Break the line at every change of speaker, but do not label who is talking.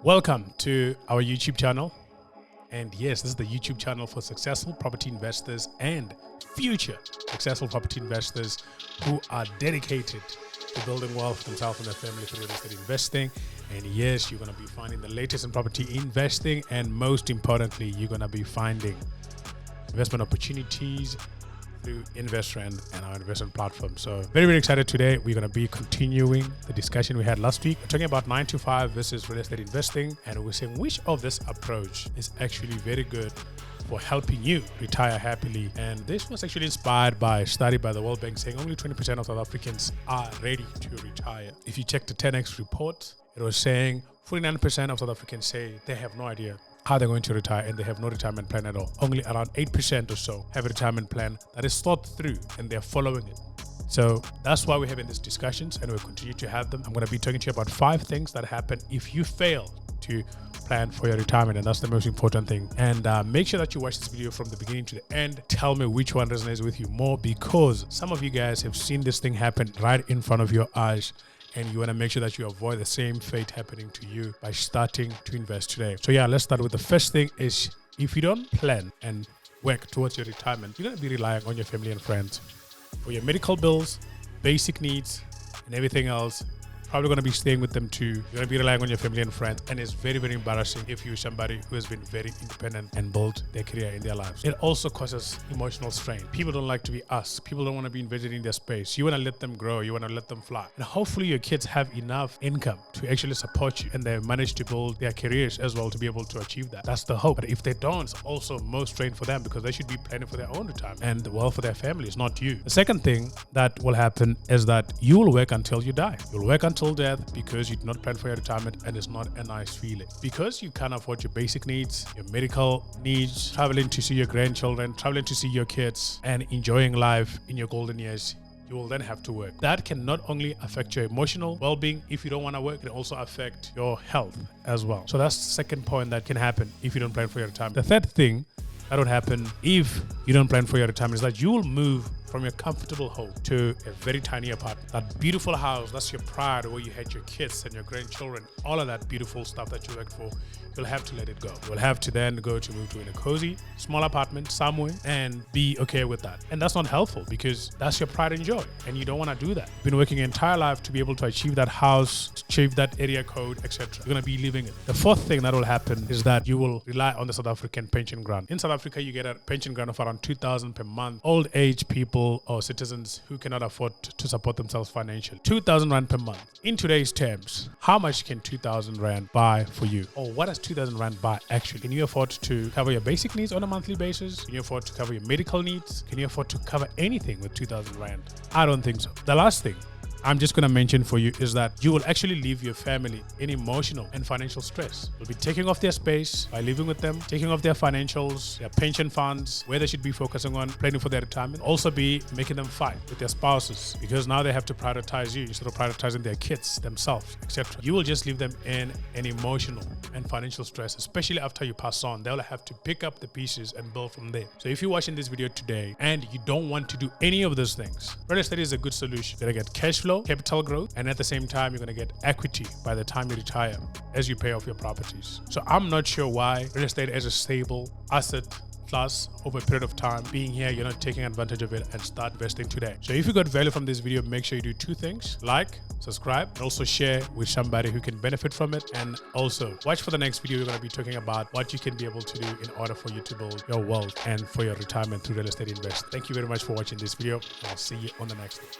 Welcome to our YouTube channel. And yes, this is the YouTube channel for successful property investors and future successful property investors who are dedicated to building wealth for themselves and their family through real estate investing. And yes, you're going to be finding the latest in property investing. And most importantly, you're going to be finding investment opportunities through investRand and our investment platform. So very, very excited today. We're going to be continuing the discussion we had last week. We're talking about 9 to 5 versus real estate investing. And we're saying which of this approach is actually very good for helping you retire happily. And this was actually inspired by a study by the World Bank saying only 20% of South Africans are ready to retire. If you check the 10X report, it was saying 49% of South Africans say they have no idea how they're going to retire and they have no retirement plan at all. Only around 8% or so have a retirement plan that is thought through and they're following it. So that's why we're having these discussions and we'll continue to have them. I'm going to be talking to you about 5 things that happen if you fail to plan for your retirement, and that's the most important thing. And make sure that you watch this video from the beginning to the end. Tell me which one resonates with you more, because some of you guys have seen this thing happen right in front of your eyes. And you want to make sure that you avoid the same fate happening to you by starting to invest today. So yeah, let's start with the first thing is if you don't plan and work towards your retirement, you're going to be relying on your family and friends for your medical bills, basic needs, and everything else. Probably going to be staying with them too. You're going to be relying on your family and friends. And it's very, very embarrassing if you're somebody who has been very independent and built their career in their lives. It also causes emotional strain. People don't like to be us. People don't want to be invaded in their space. You want to let them grow. You want to let them fly. And hopefully your kids have enough income to actually support you and they manage to build their careers as well to be able to achieve that. That's the hope. But if they don't, it's also more strain for them because they should be planning for their own retirement and well for their families, not you. The second thing that will happen is that you will work until you die. You'll work until death because you did not plan for your retirement, and it's not a nice feeling. Because you can't afford your basic needs, your medical needs, traveling to see your grandchildren, traveling to see your kids, and enjoying life in your golden years, you will then have to work. That can not only affect your emotional well-being if you don't want to work, it can also affect your health as well. So that's the second point that can happen if you don't plan for your retirement. The third thing that would happen if you don't plan for your retirement is that you will move from your comfortable home to a very tiny apartment. That beautiful house, that's your pride, where you had your kids and your grandchildren, all of that beautiful stuff that you worked for, you'll have to let it go. You'll have to then move to a cozy, small apartment somewhere and be okay with that. And that's not helpful because that's your pride and joy. And you don't want to do that. You've been working your entire life to be able to achieve that house, achieve that area code, etc. You're going to be living it. The fourth thing that will happen is that you will rely on the South African pension grant. In South Africa, you get a pension grant of around 2,000 per month. Old age people or citizens who cannot afford to support themselves financially. 2,000 Rand per month. In today's terms, how much can 2,000 Rand buy for you? Or what does 2,000 Rand buy actually? Can you afford to cover your basic needs on a monthly basis? Can you afford to cover your medical needs? Can you afford to cover anything with 2,000 Rand? I don't think so. The last thing I'm just going to mention for you is that you will actually leave your family in emotional and financial stress. You'll be taking off their space by living with them, taking off their financials, their pension funds, where they should be focusing on planning for their retirement. Also be making them fight with their spouses because now they have to prioritize you instead of prioritizing their kids, themselves, etc. You will just leave them in an emotional and financial stress, especially after you pass on. They'll have to pick up the pieces and build from there. So if you're watching this video today and you don't want to do any of those things, real estate is a good solution. You're going to get cash flow, capital growth, and at the same time you're going to get equity by the time you retire as you pay off your properties. So I'm not sure why real estate as a stable asset class over a period of time being here, you're not taking advantage of it and start investing today. So if you got value from this video, make sure you do 2 things: like, subscribe, and also share with somebody who can benefit from it. And also watch for the next video. We're going to be talking about what you can be able to do in order for you to build your wealth and for your retirement through real estate investing. Thank you very much for watching this video. I'll see you on the next one.